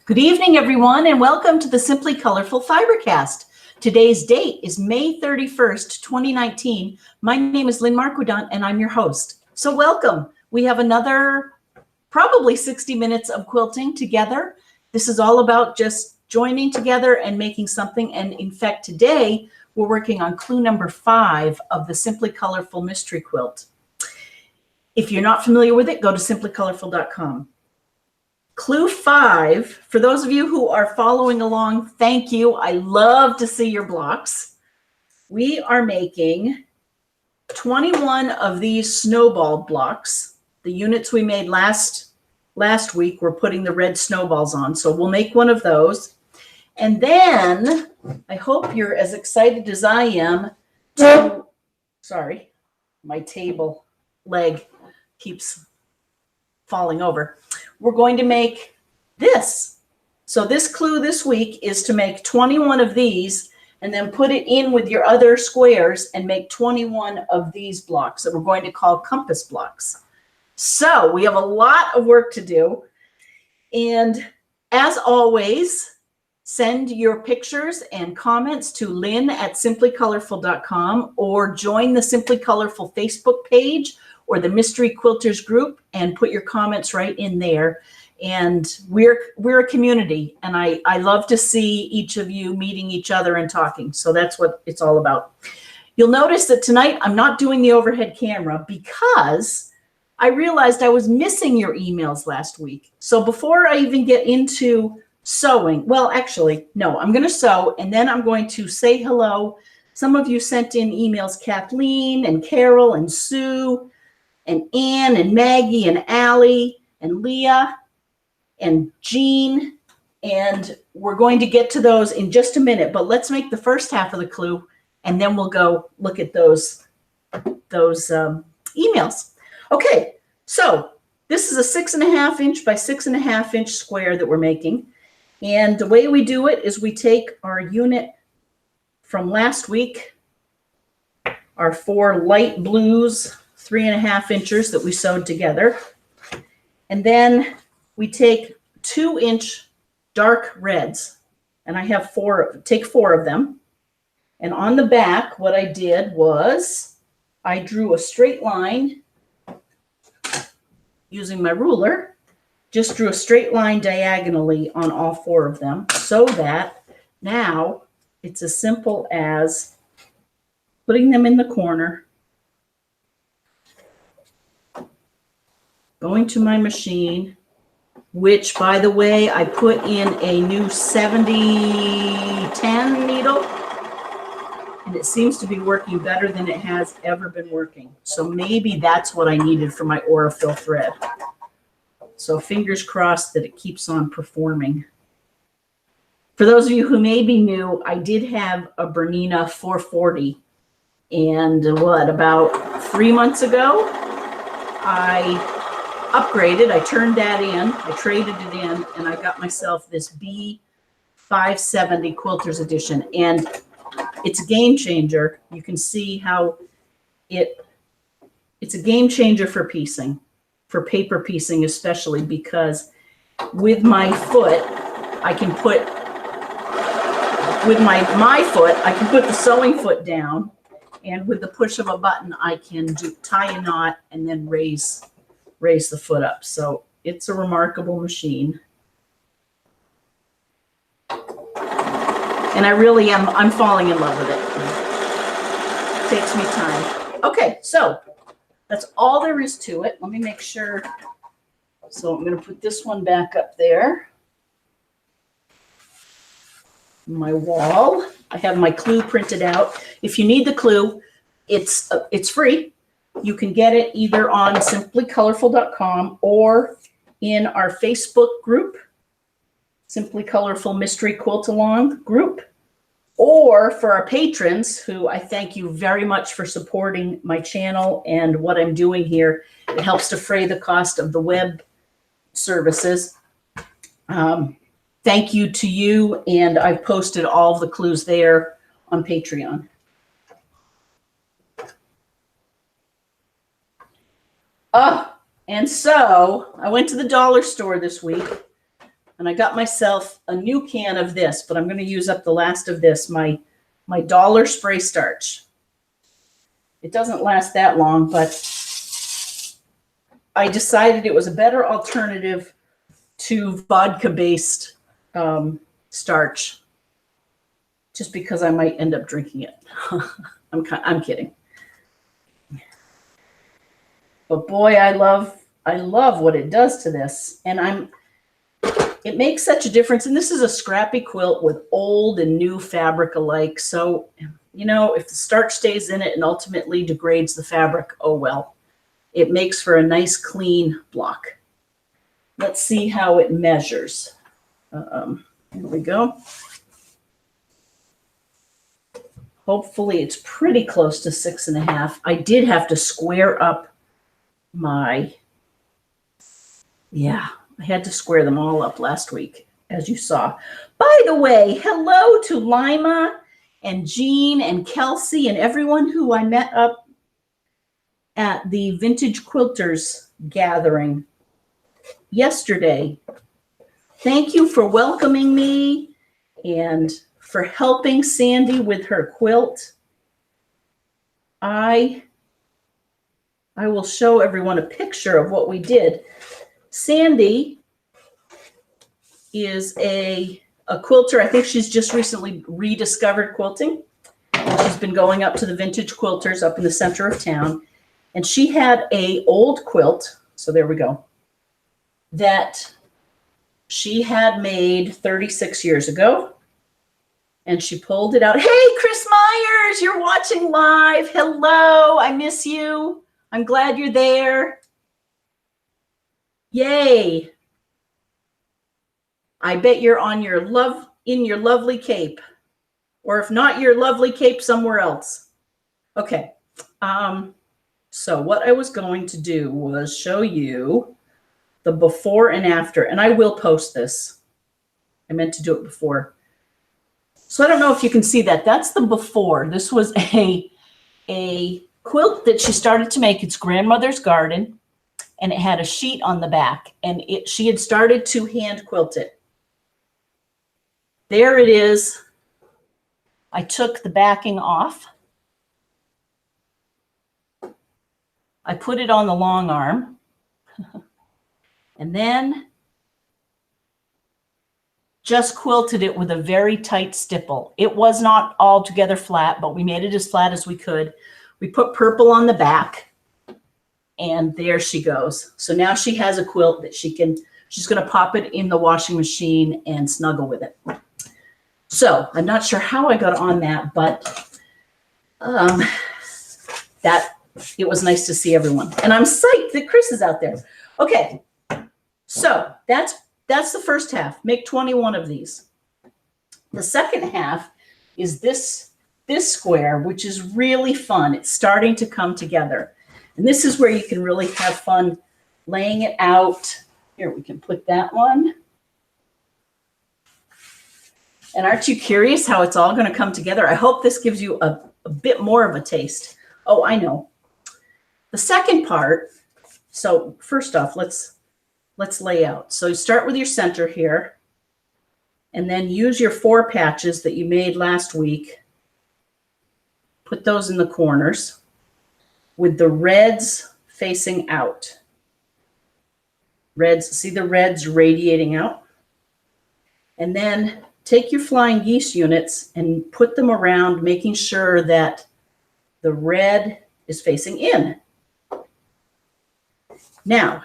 Good evening, everyone, and welcome to the Simply Colorful FIberCast. Today's date is May 31st, 2019. My name is Lynn Marquidant, and I'm your host. So welcome. We have another probably 60 minutes of quilting together. This is all about just joining together and making something. And in fact, today we're working on clue number 5 of the Simply Colorful Mystery Quilt. If you're not familiar with it, go to simplycolorful.com. Clue 5, for those of you who are following along, thank you. I love to see your blocks. We are making 21 of these snowball blocks. The units we made last week, we're putting the red snowballs on. So we'll make one of those. And then I hope you're as excited as I am to, sorry, my table leg keeps falling over. We're going to make this. So this clue this week is to make 21 of these and then put it in with your other squares and make 21 of these blocks that we're going to call compass blocks. So we have a lot of work to do. And as always, send your pictures and comments to lynn@simplycolorful.com or join the Simply Colorful Facebook page or the Mystery Quilters group and put your comments right in there. And we're a community, and I love to see each of you meeting each other and talking. So that's what it's all about. You'll notice that tonight I'm not doing the overhead camera because I realized I was missing your emails last week. So before I even get into sewing, well, actually, no, I'm going to sew and then I'm going to say hello. Some of you sent in emails, Kathleen and Carol and Sue and Ann and Maggie and Allie and Leah and Jean, and we're going to get to those in just a minute, but let's make the first half of the clue and then we'll go look at those emails. Okay, so this is a 6.5 inch by 6.5 inch square that we're making, and the way we do it is we take our unit from last week, our 4 light blues, 3.5 inches that we sewed together. And then we take 2-inch dark reds, and I have 4 of them. And on the back, what I did was I drew a straight line using my ruler, just drew a straight line diagonally on all 4 of them so that now it's as simple as putting them in the corner, going to my machine, which, by the way, I put in a new 70-10 needle, and it seems to be working better than it has ever been working. So maybe that's what I needed for my Aurifil thread. So fingers crossed that it keeps on performing. For those of you who may be new, I did have a Bernina 440, and about 3 months ago, I upgraded. I turned that in, I traded it in, and I got myself this B570 Quilters Edition, and it's a game changer. You can see how it's a game changer for piecing, for paper piecing especially, because with my foot, I can put, with my foot, I can put the sewing foot down, and with the push of a button, I can tie a knot and then raise the foot up. So it's a remarkable machine. And I really am, I'm falling in love with it. It takes me time. Okay, so that's all there is to it. Let me make sure. So I'm going to put this one back up there. My wall. I have my clue printed out. If you need the clue, it's free. You can get it either on simplycolorful.com or in our Facebook group, Simply Colorful Mystery Quilt Along group, or for our patrons, who I thank you very much for supporting my channel and what I'm doing here. It helps defray the cost of the web services. Thank you to you, and I've posted all of the clues there on Patreon. Oh, and so I went to the dollar store this week And I got myself a new can of this, but I'm going to use up the last of this, my dollar spray starch. It doesn't last that long, but I decided it was a better alternative to vodka-based starch, just because I might end up drinking it. I'm kidding. But boy, I love what it does to this. And it makes such a difference. And this is a scrappy quilt with old and new fabric alike. So, you know, if the starch stays in it and ultimately degrades the fabric, oh well. It makes for a nice clean block. Let's see how it measures. Here we go. Hopefully it's pretty close to 6.5. I did have to square up I had to square them all up last week, as you saw. By the way, hello to Lima and Jean and Kelsey and everyone who I met up at the Vintage Quilters gathering yesterday. Thank you for welcoming me and for helping Sandy with her quilt. I will show everyone a picture of what we did. Sandy is a quilter. I think she's just recently rediscovered quilting. She's been going up to the Vintage Quilters up in the center of town. And she had an old quilt, so there we go, that she had made 36 years ago. And she pulled it out. Hey, Chris Myers, you're watching live. Hello, I miss you. I'm glad you're there. Yay. I bet you're on in your lovely cape. Or if not your lovely cape, somewhere else. Okay. So what I was going to do was show you the before and after. And I will post this. I meant to do it before. So I don't know if you can see that. That's the before. This was a quilt that she started to make. It's grandmother's garden, and it had a sheet on the back, and she had started to hand quilt it. There it is. I took the backing off. I put it on the long arm, and then just quilted it with a very tight stipple. It was not altogether flat, but we made it as flat as we could. We put purple on the back, and there she goes. So now she has a quilt that she's going to pop it in the washing machine and snuggle with it. So I'm not sure how I got on that, but it was nice to see everyone. And I'm psyched that Chris is out there. Okay, so that's the first half. Make 21 of these. The second half is this square, which is really fun. It's starting to come together. And this is where you can really have fun laying it out. Here, we can put that one. And aren't you curious how it's all going to come together? I hope this gives you a bit more of a taste. Oh, I know. The second part, so first off, let's lay out. So you start with your center here, and then use your 4 patches that you made last week. Put those in the corners with the reds facing out. Reds, see the reds radiating out? And then take your flying geese units and put them around, making sure that the red is facing in. Now,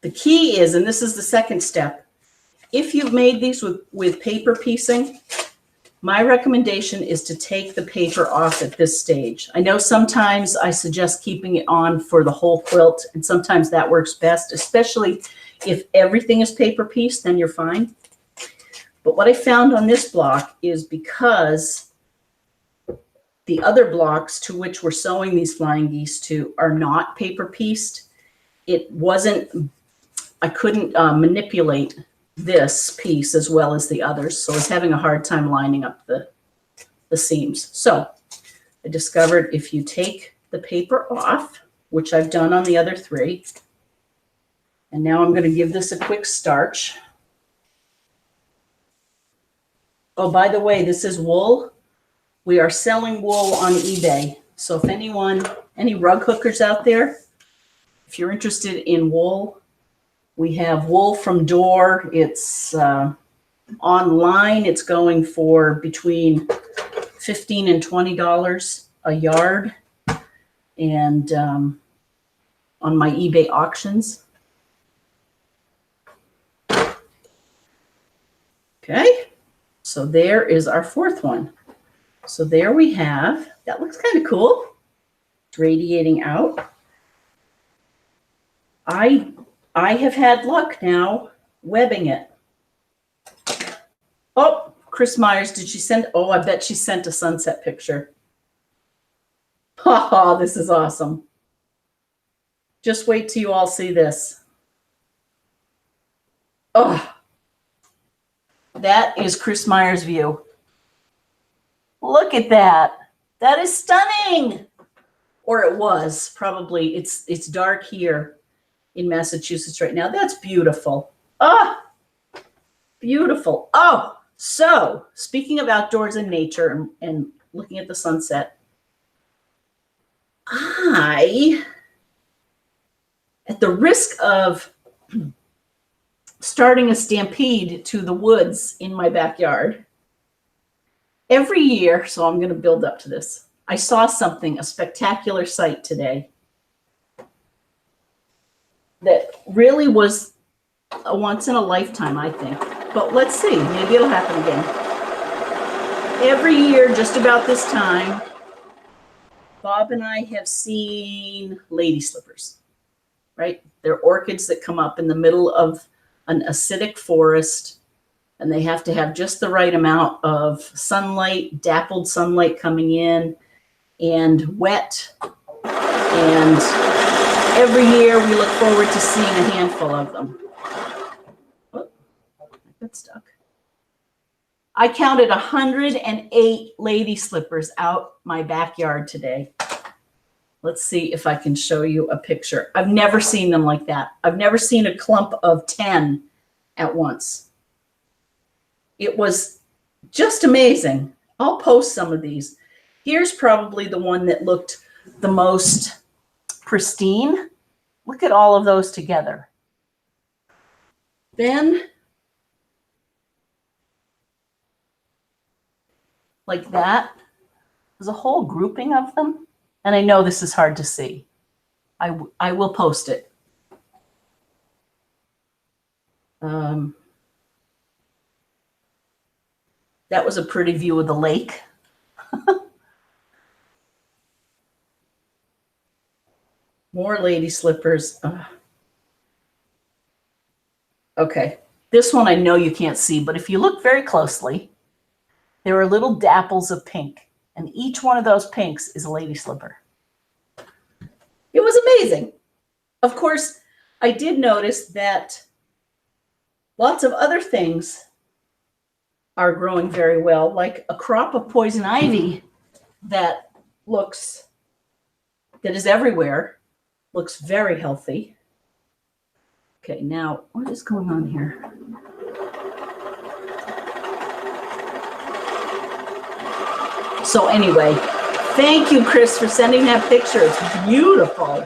the key is, and this is the second step, if you've made these with paper piecing, my recommendation is to take the paper off at this stage. I know sometimes I suggest keeping it on for the whole quilt, and sometimes that works best, especially if everything is paper pieced, then you're fine. But what I found on this block is because the other blocks to which we're sewing these flying geese to are not paper pieced, I couldn't manipulate this piece as well as the others. So I was having a hard time lining up the seams. So I discovered if you take the paper off, which I've done on the other 3, and now I'm going to give this a quick starch. Oh, by the way, this is wool. We are selling wool on eBay. So if any rug hookers out there, if you're interested in wool, we have wool from Door. It's online. It's going for between $15 and $20 a yard. And on my eBay auctions. Okay, so there is our fourth one. So there we have, that looks kind of cool. It's radiating out. I have had luck now webbing it. Oh, Chris Myers, did she send? Oh, I bet she sent a sunset picture. Ha, this is awesome. Just wait till you all see this. Oh, that is Chris Myers' view. Look at that. That is stunning. Or it was probably. It's dark here in Massachusetts right now. That's beautiful. Ah, beautiful. Oh, so speaking of outdoors and nature and looking at the sunset, at the risk of starting a stampede to the woods in my backyard, every year, so I'm going to build up to this, I saw something, a spectacular sight today that really was a once in a lifetime, I think. But let's see, maybe it'll happen again. Every year, just about this time, Bob and I have seen lady slippers, right? They're orchids that come up in the middle of an acidic forest, and they have to have just the right amount of sunlight, dappled sunlight coming in, and wet. And every year we look forward to seeing a handful of them. Oh, I got stuck. I counted 108 lady slippers out my backyard today. Let's see if I can show you a picture. I've never seen them like that. I've never seen a clump of 10 at once. It was just amazing. I'll post some of these. Here's probably the one that looked the most pristine. Look at all of those together. Then, like that, there's a whole grouping of them. And I know this is hard to see. I will post it. That was a pretty view of the lake. More lady slippers. Okay, this one I know you can't see, but if you look very closely, there are little dapples of pink, and each one of those pinks is a lady slipper. It was amazing. Of course, I did notice that lots of other things are growing very well, like a crop of poison ivy that is everywhere, looks very healthy. Okay, now what is going on here? So anyway, thank you, Chris, for sending that picture. It's beautiful.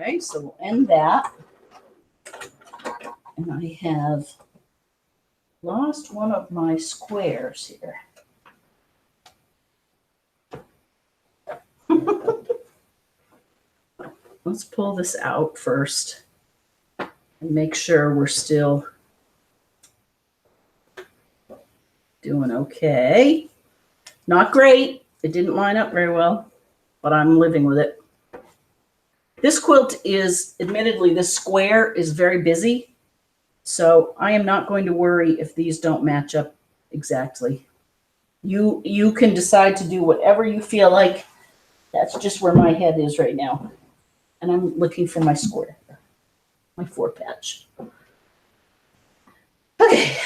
Okay, so we'll end that. And I have lost one of my squares here. Let's pull this out first and make sure we're still doing okay. Not great. It didn't line up very well, but I'm living with it. This quilt is, admittedly, this square is very busy, so I am not going to worry if these don't match up exactly. You can decide to do whatever you feel like. That's just where my head is right now. And I'm looking for my square, my 4 patch. Okay,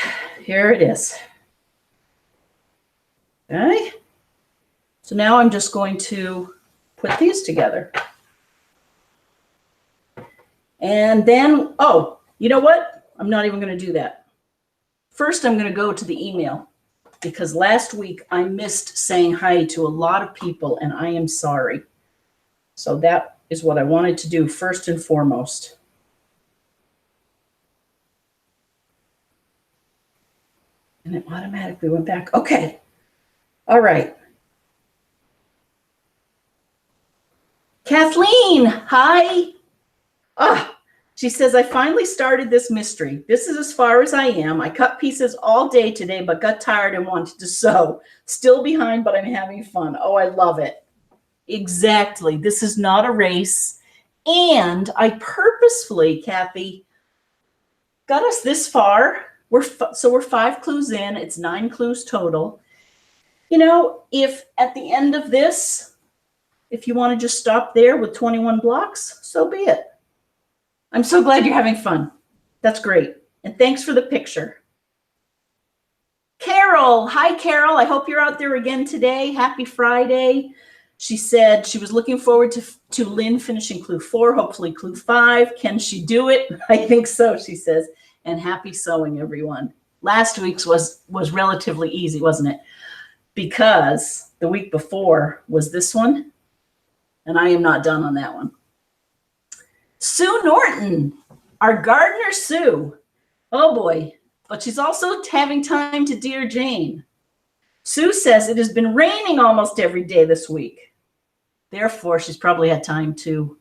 here it is. Okay. So now I'm just going to put these together. And then, oh, you know what? I'm not even going to do that. First, I'm going to go to the email because last week I missed saying hi to a lot of people and I am sorry. So that is what I wanted to do first and foremost. And it automatically went back. Okay. All right. Kathleen, hi. She says, I finally started this mystery. This is as far as I am. I cut pieces all day today, but got tired and wanted to sew. Still behind, but I'm having fun. Oh, I love it. Exactly. This is not a race. And I purposefully, Kathy, got us this far. So we're 5 clues in. It's 9 clues total. You know, if at the end of this, if you want to just stop there with 21 blocks, so be it. I'm so glad you're having fun. That's great. And thanks for the picture. Carol. Hi, Carol. I hope you're out there again today. Happy Friday. She said she was looking forward to Lynn finishing clue 4, hopefully clue 5. Can she do it? I think so, she says. And happy sewing, everyone. Last week's was relatively easy, wasn't it? Because the week before was this one. And I am not done on that one. Sue Norton, our gardener Sue. Oh boy, but she's also having time to Dear Jane. Sue says it has been raining almost every day this week. Therefore, she's probably had time to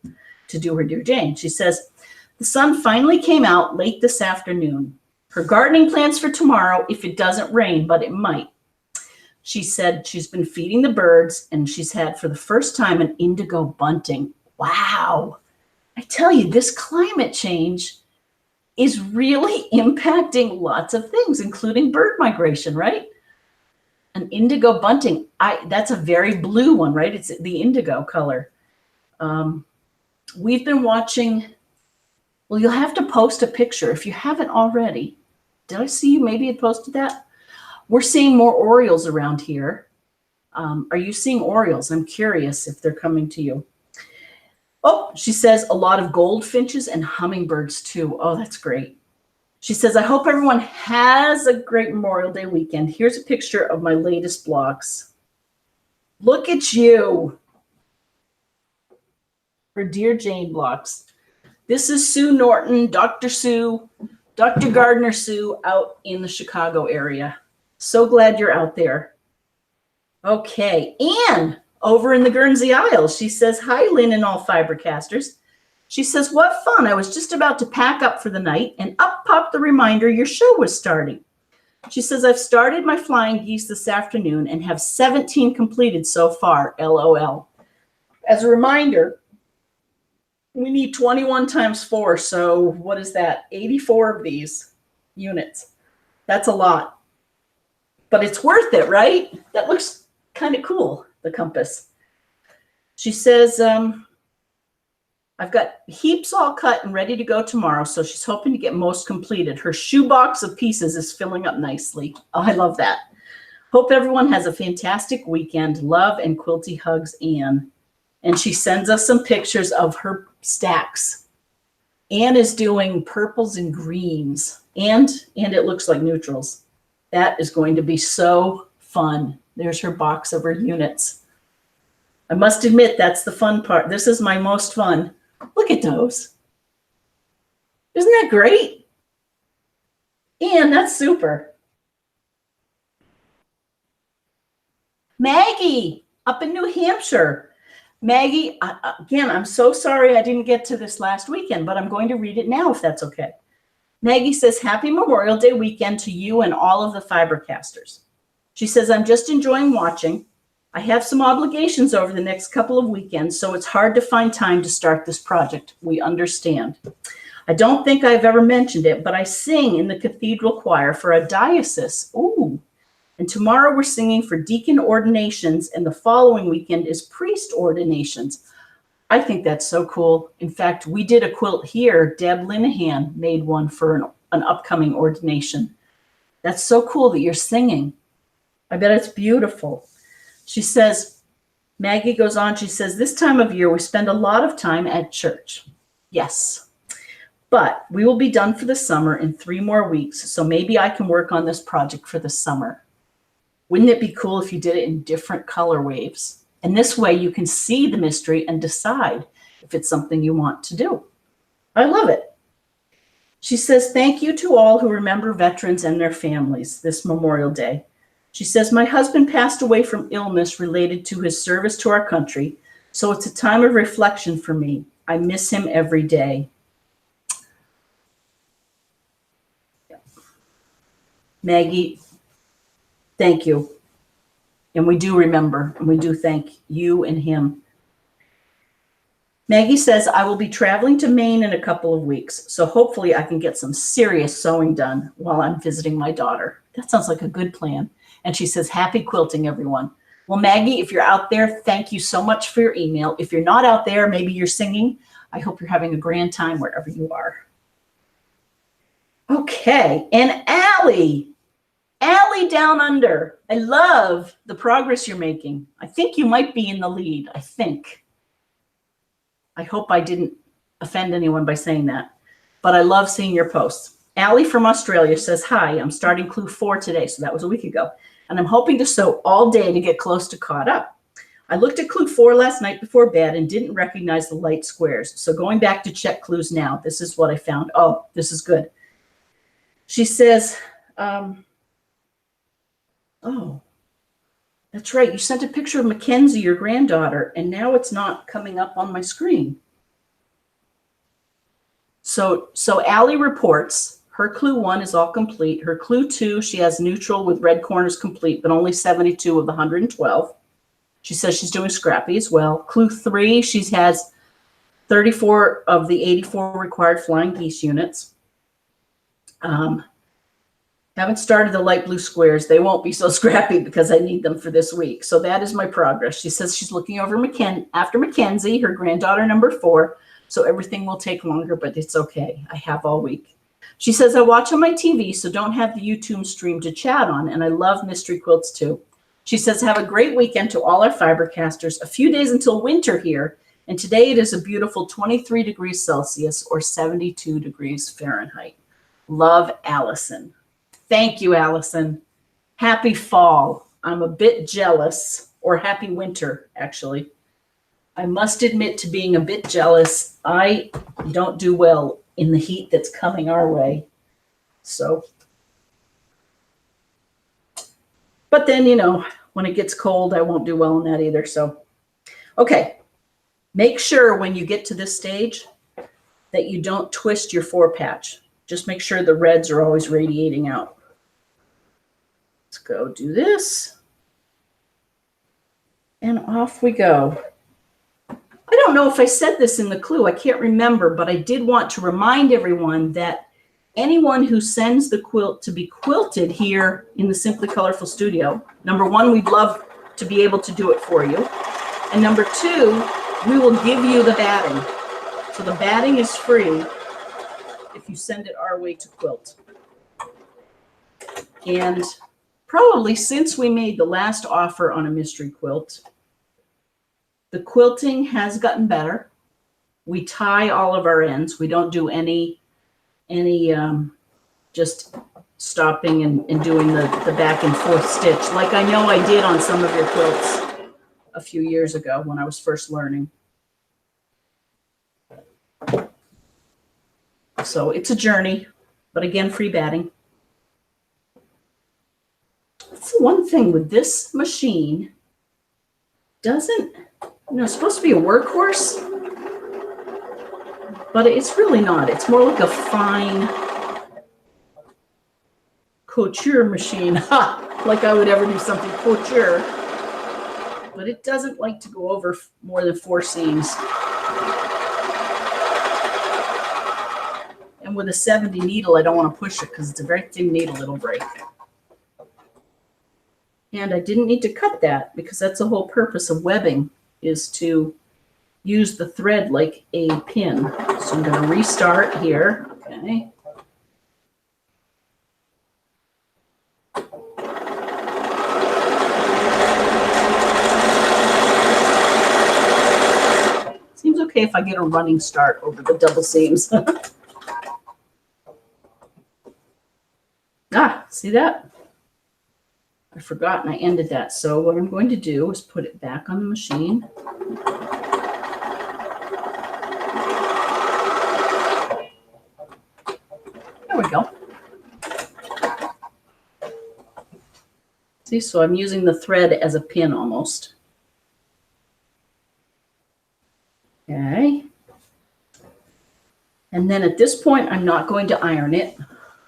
do her Dear Jane. She says, the sun finally came out late this afternoon. Her gardening plans for tomorrow if it doesn't rain, but it might. She said she's been feeding the birds and she's had for the first time an indigo bunting. Wow. I tell you, this climate change is really impacting lots of things, including bird migration, right? An indigo bunting, that's a very blue one, right? It's the indigo color. We've been watching, well, you'll have to post a picture if you haven't already. Did I see you maybe had posted that? We're seeing more orioles around here. Are you seeing orioles? I'm curious if they're coming to you. Oh, she says a lot of goldfinches and hummingbirds too. Oh, that's great. She says, I hope everyone has a great Memorial Day weekend. Here's a picture of my latest blocks. Look at you. Her Dear Jane blocks. This is Sue Norton, Dr. Sue, Dr. Gardner Sue out in the Chicago area. So glad you're out there. Okay, Anne. Over in the Guernsey Isles, she says, hi, Lynn and all FIberCasters. She says, what fun. I was just about to pack up for the night and up popped the reminder your show was starting. She says, I've started my flying geese this afternoon and have 17 completed so far, LOL. As a reminder, we need 21 times 4. So what is that? 84 of these units. That's a lot. But it's worth it, right? That looks kind of cool. The compass. She says, I've got heaps all cut and ready to go tomorrow, so she's hoping to get most completed. Her shoebox of pieces is filling up nicely. Oh, I love that. Hope everyone has a fantastic weekend. Love and quilty hugs, Anne. And she sends us some pictures of her stacks. Anne is doing purples and greens, and it looks like neutrals. That is going to be so fun. There's her box of her units. I must admit, that's the fun part. This is my most fun. Look at those. Isn't that great? And that's super. Maggie, up in New Hampshire. Maggie, again, I'm so sorry I didn't get to this last weekend, but I'm going to read it now if that's okay. Maggie says, happy Memorial Day weekend to you and all of the FIberCasters. She says, I'm just enjoying watching. I have some obligations over the next couple of weekends, so it's hard to find time to start this project. We understand. I don't think I've ever mentioned it, but I sing in the cathedral choir for a diocese. Ooh. And tomorrow we're singing for deacon ordinations, and the following weekend is priest ordinations. I think that's so cool. In fact, we did a quilt here. Deb Linehan made one for an upcoming ordination. That's so cool that you're singing. I bet it's beautiful. She says, Maggie goes on, she says, this time of year we spend a lot of time at church. Yes, but we will be done for the summer in 3 more weeks, so maybe I can work on this project for the summer. Wouldn't it be cool if you did it in different color waves? And this way you can see the mystery and decide if it's something you want to do. I love it. She says, thank you to all who remember veterans and their families this Memorial Day. She says, my husband passed away from illness related to his service to our country, so it's a time of reflection for me. I miss him every day. Maggie, thank you. And we do remember, and we do thank you and him. Maggie says, I will be traveling to Maine in a couple of weeks, so hopefully I can get some serious sewing done while I'm visiting my daughter. That sounds like a good plan. And she says, happy quilting, everyone. Well, Maggie, if you're out there, thank you so much for your email. If you're not out there, maybe you're singing. I hope you're having a grand time wherever you are. Okay, and Allie down under. I love the progress you're making. I think you might be in the lead, I think. I hope I didn't offend anyone by saying that, but I love seeing your posts. Allie from Australia says, hi, I'm starting clue 4 today, so that was a week ago, and I'm hoping to sew all day to get close to caught up. I looked at clue 4 last night before bed and didn't recognize the light squares, so going back to check clues now, this is what I found. Oh, this is good. She says, oh, that's right. You sent a picture of Mackenzie, your granddaughter, and now it's not coming up on my screen. So Allie reports her clue 1 is all complete. Her clue 2, she has neutral with red corners complete, but only 72 of the 112. She says she's doing scrappy as well. Clue 3, she has 34 of the 84 required flying geese units. Haven't started the light blue squares. They won't be so scrappy because I need them for this week. So that is my progress. She says she's looking over after Mackenzie, her granddaughter number 4. So everything will take longer, but it's okay. I have all week. She says, I watch on my TV, so don't have the YouTube stream to chat on, and I love mystery quilts too. She says, have a great weekend to all our FIberCasters. A few days until winter here, and today it is a beautiful 23 degrees Celsius or 72 degrees Fahrenheit. Love, Allison. Thank you, Allison. Happy fall. I'm a bit jealous, or happy winter, actually. I must admit to being a bit jealous. I don't do well in the heat that's coming our way. So, but then, you know, when it gets cold, I won't do well in that either. So, okay. Make sure when you get to this stage that you don't twist your 4 patch. Just make sure the reds are always radiating out. Let's go do this. And off we go. I don't know if I said this in the clue. I can't remember, but I did want to remind everyone that anyone who sends the quilt to be quilted here in the Simply Colorful studio, number 1, we'd love to be able to do it for you. And number 2, we will give you the batting. So the batting is free if you send it our way to quilt. And probably since we made the last offer on a mystery quilt, the quilting has gotten better. We tie all of our ends. We don't do any just stopping and doing the back and forth stitch like I know I did on some of your quilts a few years ago when I was first learning. So it's a journey, but again, free batting. That's the one thing with this machine. Doesn't, you know, it's supposed to be a workhorse, but it's really not. It's more like a fine couture machine. Ha! Like I would ever do something couture. But it doesn't like to go over more than 4 seams. And with a 70 needle, I don't want to push it because it's a very thin needle, it'll break. And I didn't need to cut that because that's the whole purpose of webbing, is to use the thread like a pin. So I'm going to restart here. Okay. okay if I get a running start over the double seams. See that? I forgot and I ended that. So what I'm going to do is put it back on the machine. There we go. See, so I'm using the thread as a pin almost. Okay. And then at this point, I'm not going to iron it.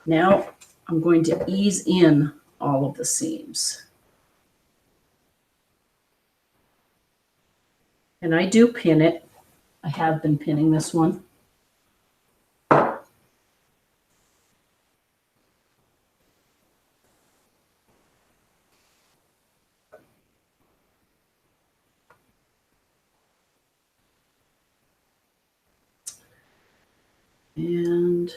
Now I'm going to ease in all of the seams. And I do pin it. I have been pinning this one. And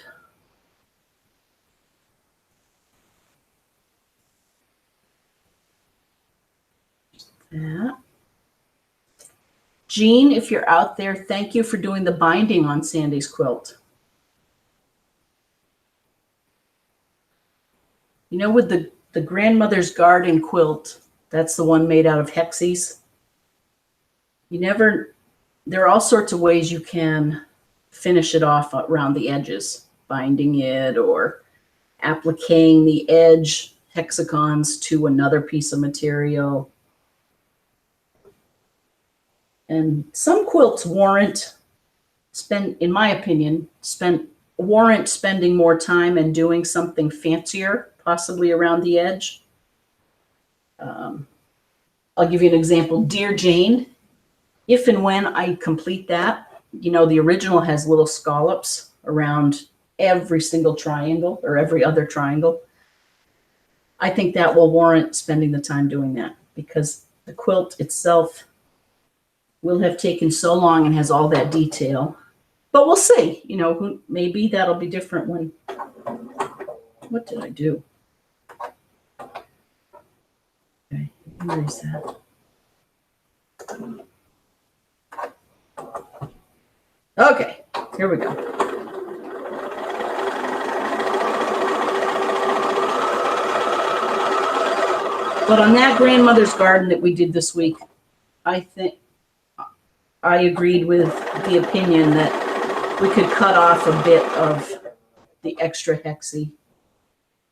that. Jean, if you're out there, thank you for doing the binding on Sandy's quilt. You know, with the grandmother's garden quilt, that's the one made out of hexies. There are all sorts of ways you can finish it off around the edges, binding it or appliquing the edge hexagons to another piece of material. And some quilts warrant in my opinion, warrant spending more time and doing something fancier, possibly around the edge. I'll give you an example. Dear Jane, if and when I complete that, you know, the original has little scallops around every single triangle or every other triangle. I think that will warrant spending the time doing that because the quilt itself will have taken so long and has all that detail. But we'll see, you know, maybe that'll be different when, what did I do? Okay, erase that. Okay, here we go. But on that grandmother's garden that we did this week, I think I agreed with the opinion that we could cut off a bit of the extra hexie.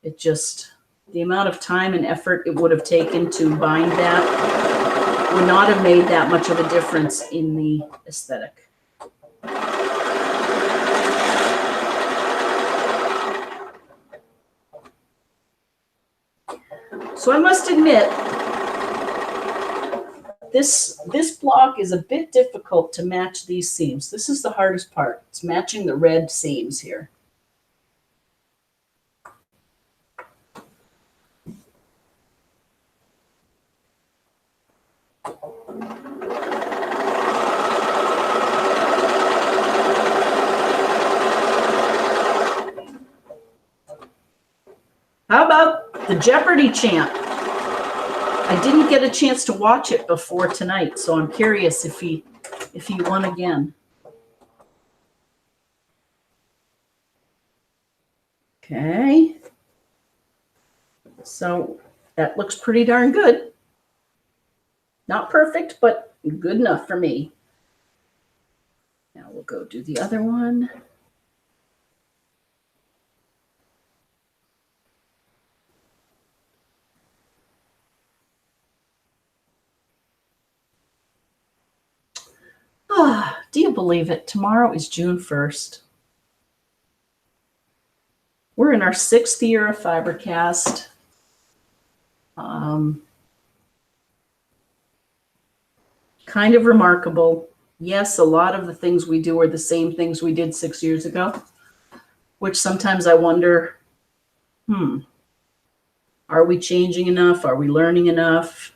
It just, the amount of time and effort it would have taken to bind that would not have made that much of a difference in the aesthetic. So I must admit, this block is a bit difficult to match these seams. This is the hardest part. It's matching the red seams here. How about the Jeopardy chant? I didn't get a chance to watch it before tonight, so I'm curious if he won again. Okay. So that looks pretty darn good. Not perfect, but good enough for me. Now we'll go do the other one. Do you believe it? Tomorrow is June 1st. We're in our 6th year of FIberCast. Kind of remarkable. Yes, a lot of the things we do are the same things we did 6 years ago, which sometimes I wonder, are we changing enough? Are we learning enough?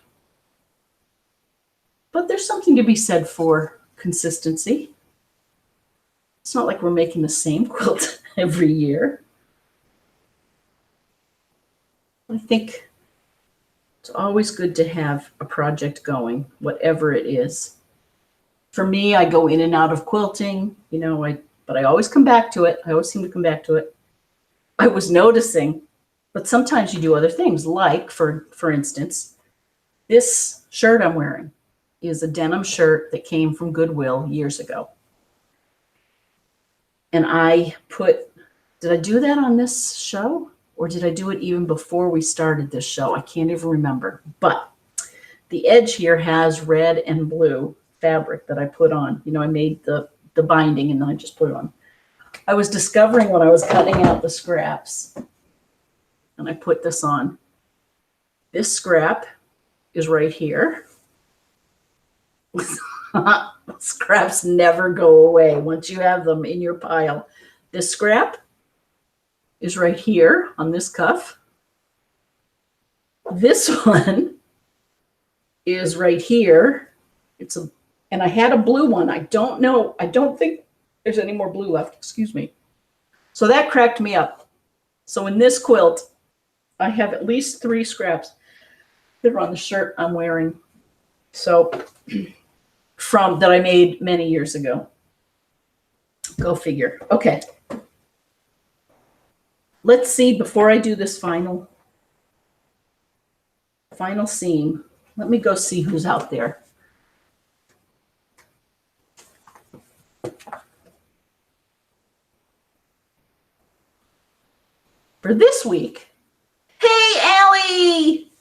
But there's something to be said for consistency. It's not like we're making the same quilt every year. I think it's always good to have a project going, whatever it is. For me, I go in and out of quilting, but I always come back to it. I always seem to come back to it. I was noticing, but sometimes you do other things, like, for instance, this shirt I'm wearing is a denim shirt that came from Goodwill years ago. And did I do that on this show? Or did I do it even before we started this show? I can't even remember. But the edge here has red and blue fabric that I put on. I made the binding and then I just put it on. I was discovering when I was cutting out the scraps, and I put this on. This scrap is right here. Scraps never go away once you have them in your pile. This scrap is right here on this cuff. This one is right here. And I had a blue one. I don't think there's any more blue left. Excuse me. So that cracked me up. So in this quilt, I have at least 3 scraps that are on the shirt I'm wearing. So that I made many years ago. Go figure. Okay. Let's see, before I do this final seam, let me go see who's out there. For this week, hey, Allie!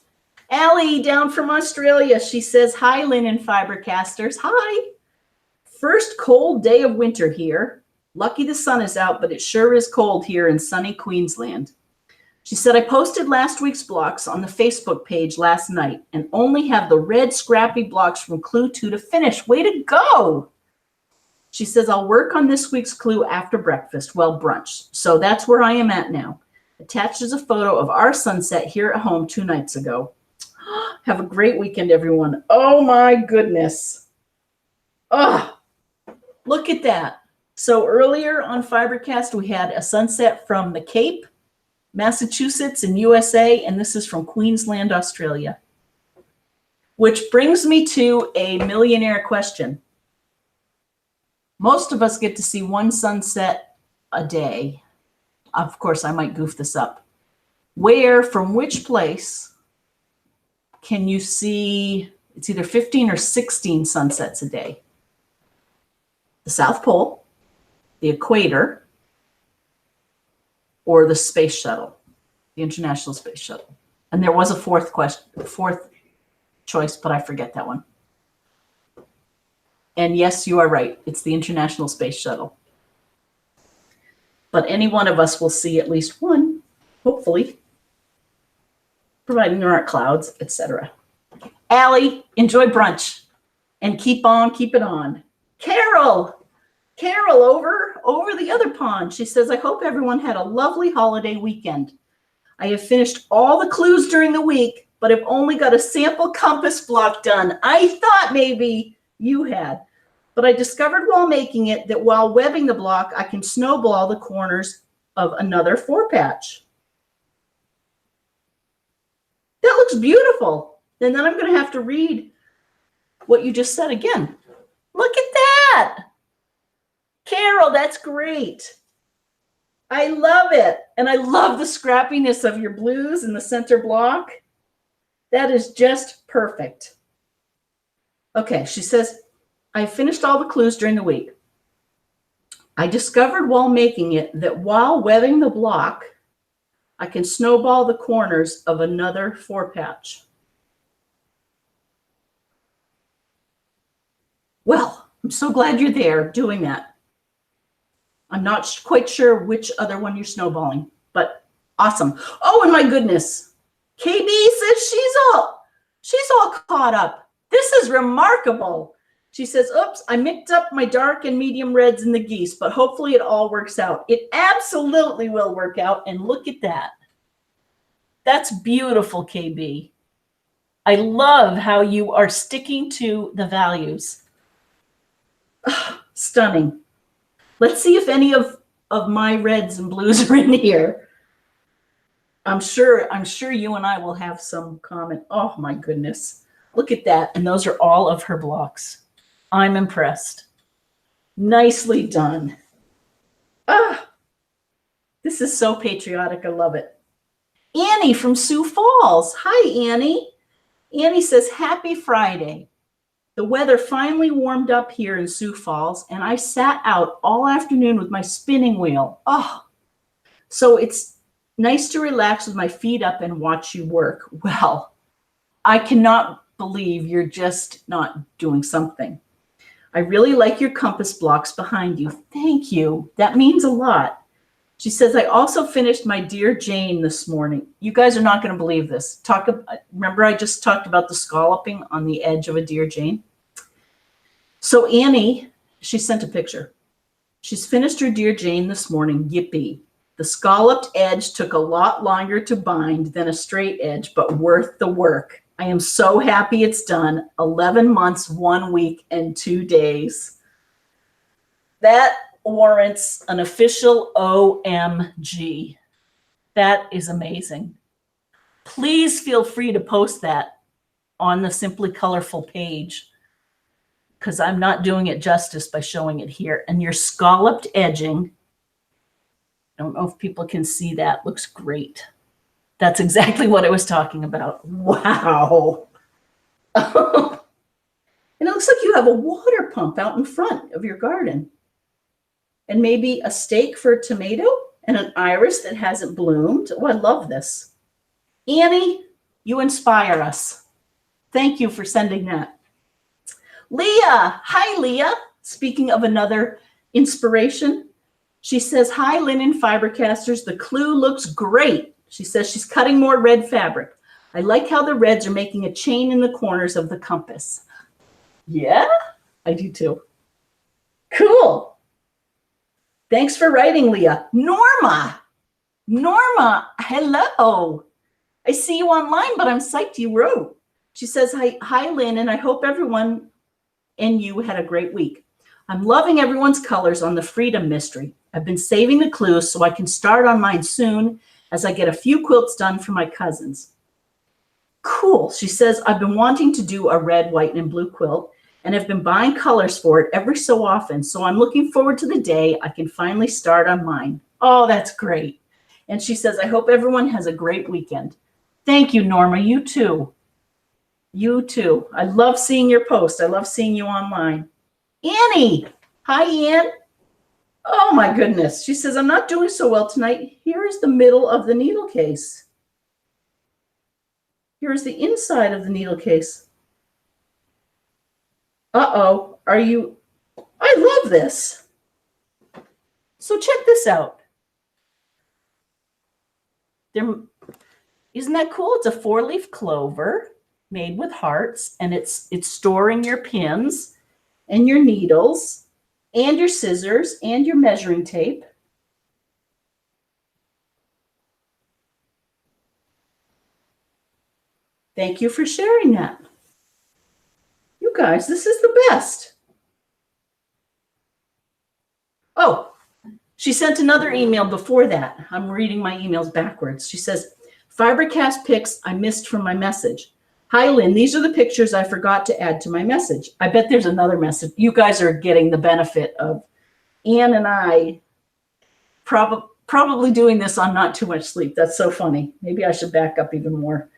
Allie down from Australia. She says, hi, Lynn and FIberCasters. Hi. First cold day of winter here. Lucky the sun is out, but it sure is cold here in sunny Queensland. She said, I posted last week's blocks on the Facebook page last night and only have the red scrappy blocks from Clue 2 to finish. Way to go. She says, I'll work on this week's clue after breakfast, brunch. So that's where I am at now. Attached is a photo of our sunset here at home 2 nights ago. Have a great weekend, everyone. Oh, my goodness. Oh, look at that. So earlier on FIberCast, we had a sunset from the Cape, Massachusetts in USA, and this is from Queensland, Australia. Which brings me to a millionaire question. Most of us get to see one sunset a day. Of course, I might goof this up. From which place can you see, it's either 15 or 16 sunsets a day? The South Pole, the equator, or the space shuttle, the International Space Shuttle. And there was a fourth choice, but I forget that one. And yes, you are right. It's the International Space Shuttle. But any one of us will see at least one, hopefully, providing there aren't clouds, etc. Allie, enjoy brunch and keep it on. Carol over the other pond. She says, I hope everyone had a lovely holiday weekend. I have finished all the clues during the week, but have only got a sample compass block done. I thought maybe you had, but I discovered while making it that while webbing the block, I can snowball the corners of another 4-patch. That looks beautiful. And then I'm going to have to read what you just said again. Look at that. Carol, that's great. I love it. And I love the scrappiness of your blues in the center block. That is just perfect. Okay, she says, I finished all the clues during the week. I discovered while making it that while webbing the block, I can snowball the corners of another 4-patch. Well, I'm so glad you're there doing that. I'm not quite sure which other one you're snowballing, but awesome. Oh, and my goodness. KB says she's all caught up. This is remarkable. She says, oops, I mixed up my dark and medium reds in the geese, but hopefully it all works out. It absolutely will work out. And look at that. That's beautiful, KB. I love how you are sticking to the values. Stunning. Let's see if any of my reds and blues are in here. I'm sure you and I will have some comment. Oh my goodness. Look at that. And those are all of her blocks. I'm impressed. Nicely done. Ah, this is so patriotic. I love it. Annie from Sioux Falls. Hi, Annie. Annie says, happy Friday. The weather finally warmed up here in Sioux Falls, and I sat out all afternoon with my spinning wheel. Oh, so it's nice to relax with my feet up and watch you work. Well, I cannot believe you're just not doing something. I really like your compass blocks behind you. Thank you. That means a lot. She says, I also finished my Dear Jane this morning. You guys are not going to believe this. Remember I just talked about the scalloping on the edge of a Dear Jane? So Annie, she sent a picture. She's finished her Dear Jane this morning. Yippee. The scalloped edge took a lot longer to bind than a straight edge, but worth the work. I am so happy it's done. 11 months, 1 week, and 2 days. That warrants an official OMG. That is amazing. Please feel free to post that on the Simply Colorful page, because I'm not doing it justice by showing it here. And your scalloped edging, I don't know if people can see that, looks great. That's exactly what I was talking about. Wow. And it looks like you have a water pump out in front of your garden. And maybe a stake for a tomato and an iris that hasn't bloomed. Oh, I love this. Annie, you inspire us. Thank you for sending that. Leah, hi Leah. Speaking of another inspiration, she says, hi Lynn and FIberCasters, the clue looks great. She says she's cutting more red fabric. I like how the reds are making a chain in the corners of the compass. Yeah, I do too. Cool. Thanks for writing, Leah. Norma, hello. I see you online, but I'm psyched you wrote. She says, hi Lynn, and I hope everyone and you had a great week. I'm loving everyone's colors on the Freedom Mystery. I've been saving the clues so I can start on mine soon as I get a few quilts done for my cousins. Cool. She says, I've been wanting to do a red, white, and blue quilt, and have been buying colors for it every so often. So I'm looking forward to the day I can finally start on mine. Oh, that's great. And she says, I hope everyone has a great weekend. Thank you, Norma. You too. You too. I love seeing your post. I love seeing you online. Annie. Hi, Ann. Oh, my goodness. She says, I'm not doing so well tonight. Here is the middle of the needle case. Here is the inside of the needle case. Uh-oh. I love this. So check this out. Isn't that cool? It's a 4-leaf clover made with hearts, and it's storing your pins and your needles and your scissors and your measuring tape. Thank you for sharing that. You guys, this is the best. Oh, she sent another email before that. I'm reading my emails backwards. She says, FIberCast pics I missed from my message. Hi, Lynn. These are the pictures I forgot to add to my message. I bet there's another message. You guys are getting the benefit of Ann and I probably doing this on not too much sleep. That's so funny. Maybe I should back up even more.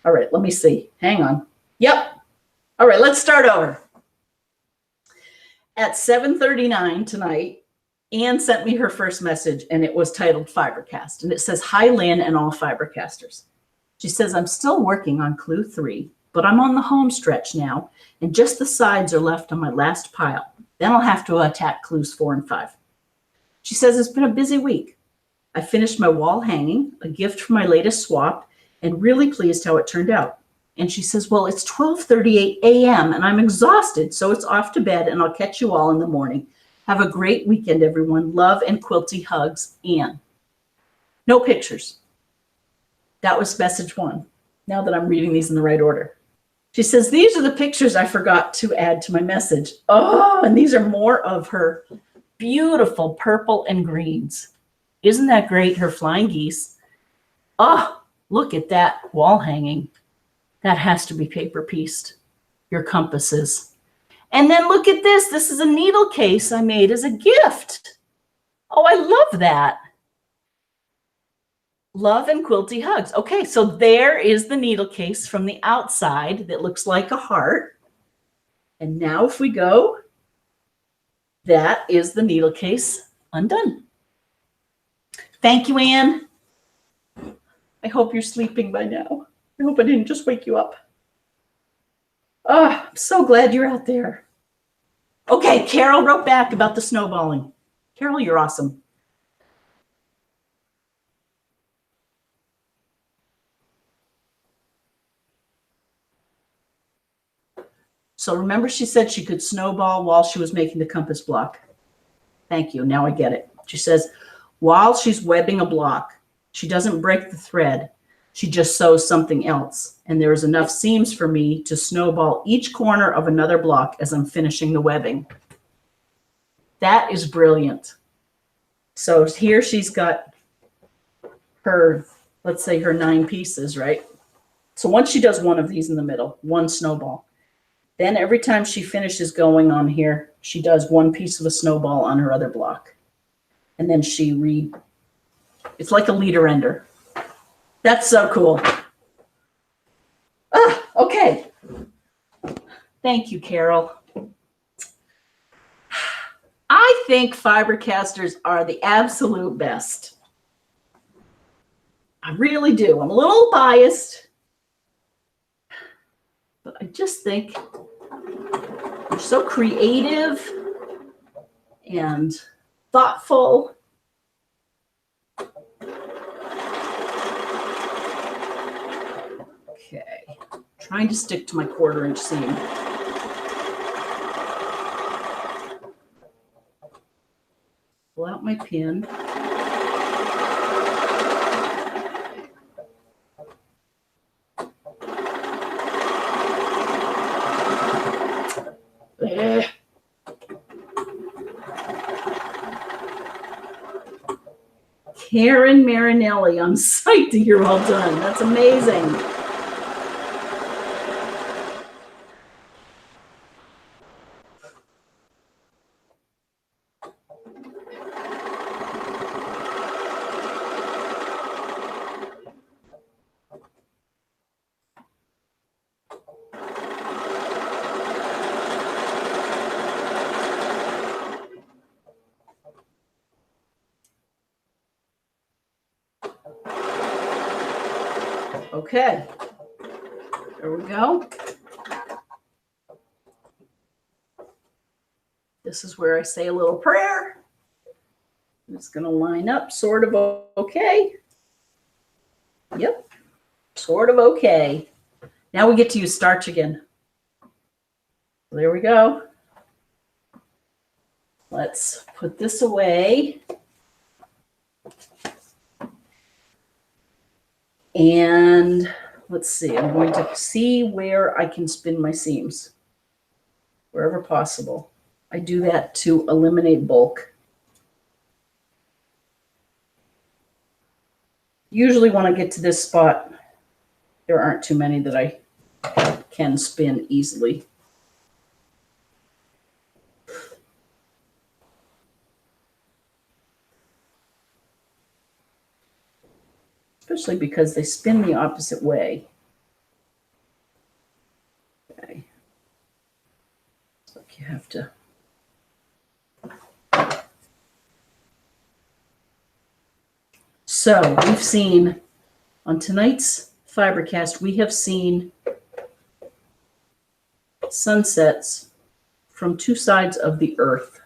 All right, let me see. Hang on. Yep. All right, let's start over. At 7:39 tonight, Ann sent me her first message, and it was titled FIberCast. And it says, hi, Lynn and all FIberCasters. She says, I'm still working on clue 3, but I'm on the home stretch now, and just the sides are left on my last pile. Then I'll have to attack clues 4 and 5. She says, it's been a busy week. I finished my wall hanging, a gift for my latest swap, and really pleased how it turned out. And she says, well, it's 12:38 a.m. and I'm exhausted, so it's off to bed, and I'll catch you all in the morning. Have a great weekend, everyone. Love and quilty hugs, Ann. No pictures. That was message 1. Now that I'm reading these in the right order. She says, these are the pictures I forgot to add to my message. Oh, and these are more of her beautiful purple and greens. Isn't that great? Her flying geese. Oh, look at that wall hanging. That has to be paper pieced. Your compasses. And then look at this. This is a needle case I made as a gift. Oh, I love that. Love and quilty hugs. Okay, so there is the needle case from the outside that looks like a heart. And now if we go, that is the needle case undone. Thank you, Anne. I hope you're sleeping by now. I hope I didn't just wake you up. Oh, I'm so glad you're out there. Okay, Carol wrote back about the snowballing. Carol, you're awesome. So remember she said she could snowball while she was making the compass block. Thank you. Now I get it. She says, while she's webbing a block, she doesn't break the thread. She just sews something else. And there is enough seams for me to snowball each corner of another block as I'm finishing the webbing. That is brilliant. So here she's got her, let's say her 9 pieces, right? So once she does one of these in the middle, one snowball, then every time she finishes going on here, she does one piece of a snowball on her other block. And then it's like a leader ender. That's so cool. Ah, okay. Thank you, Carol. I think FIberCasters are the absolute best. I really do. I'm a little biased, but I just think they're so creative and thoughtful. Okay, trying to stick to my 1/4-inch seam. Pull out my pin. Karen Marinelli, I'm psyched that you're all done. That's amazing. Okay, there we go. This is where I say a little prayer. It's going to line up sort of okay. Yep, sort of okay. Now we get to use starch again. There we go. Let's put this away. And let's see, I'm going to see where I can spin my seams, wherever possible. I do that to eliminate bulk. Usually when I get to this spot, there aren't too many that I can spin easily. Especially because they spin the opposite way. Okay. It's like you have to. So we've seen, on tonight's FIberCast, we have seen sunsets from 2 sides of the earth.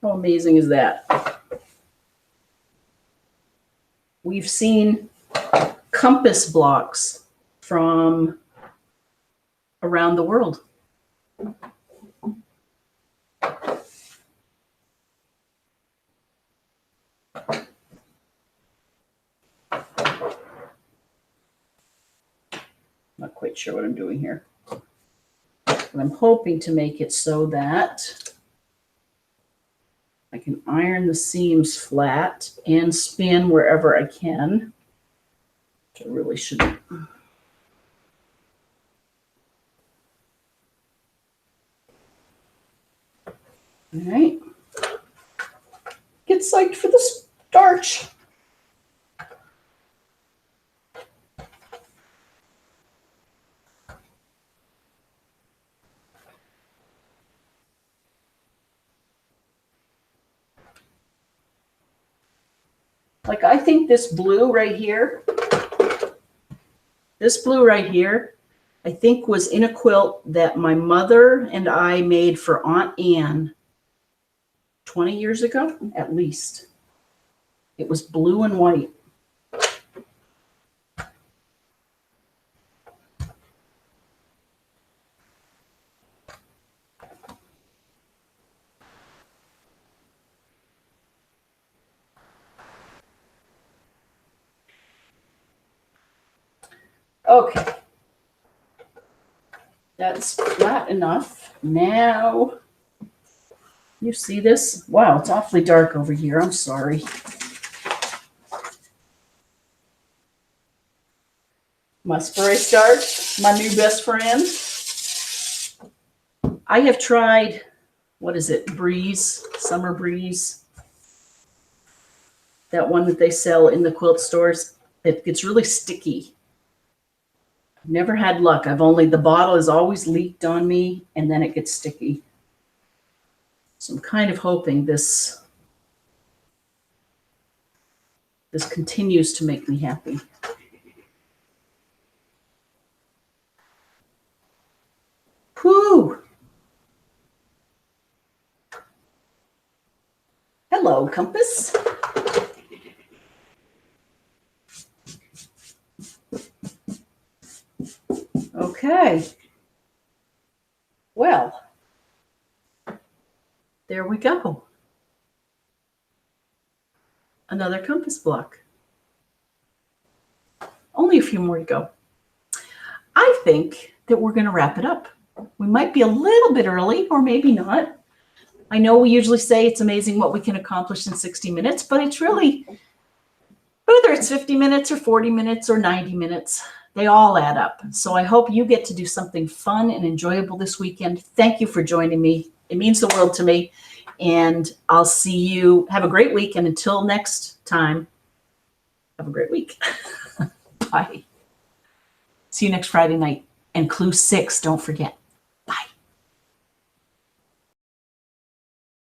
How amazing is that? We've seen compass blocks from around the world. Not quite sure what I'm doing here. But I'm hoping to make it so that I can iron the seams flat and spin wherever I can. Which I really shouldn't. All right. Get psyched for the starch. Like, I think this blue right here, I think was in a quilt that my mother and I made for Aunt Anne 20 years ago, at least. It was blue and white. Okay. That's flat enough. Now, you see this? Wow, it's awfully dark over here. I'm sorry. My spray starch, my new best friend. I have tried, what is it, Breeze, Summer Breeze. That one that they sell in the quilt stores. It gets really sticky. I've never had luck. The bottle has always leaked on me and then it gets sticky. So I'm kind of hoping this continues to make me happy. Whew. Hello, Compass. Okay. Well, there we go. Another compass block. Only a few more to go. I think that we're going to wrap it up. We might be a little bit early, or maybe not. I know we usually say it's amazing what we can accomplish in 60 minutes, but it's really, whether it's 50 minutes or 40 minutes or 90 minutes, they all add up. So I hope you get to do something fun and enjoyable this weekend. Thank you for joining me. It means the world to me. And I'll see you. Have a great week. And until next time, have a great week. Bye. See you next Friday night. And Clue 6, don't forget.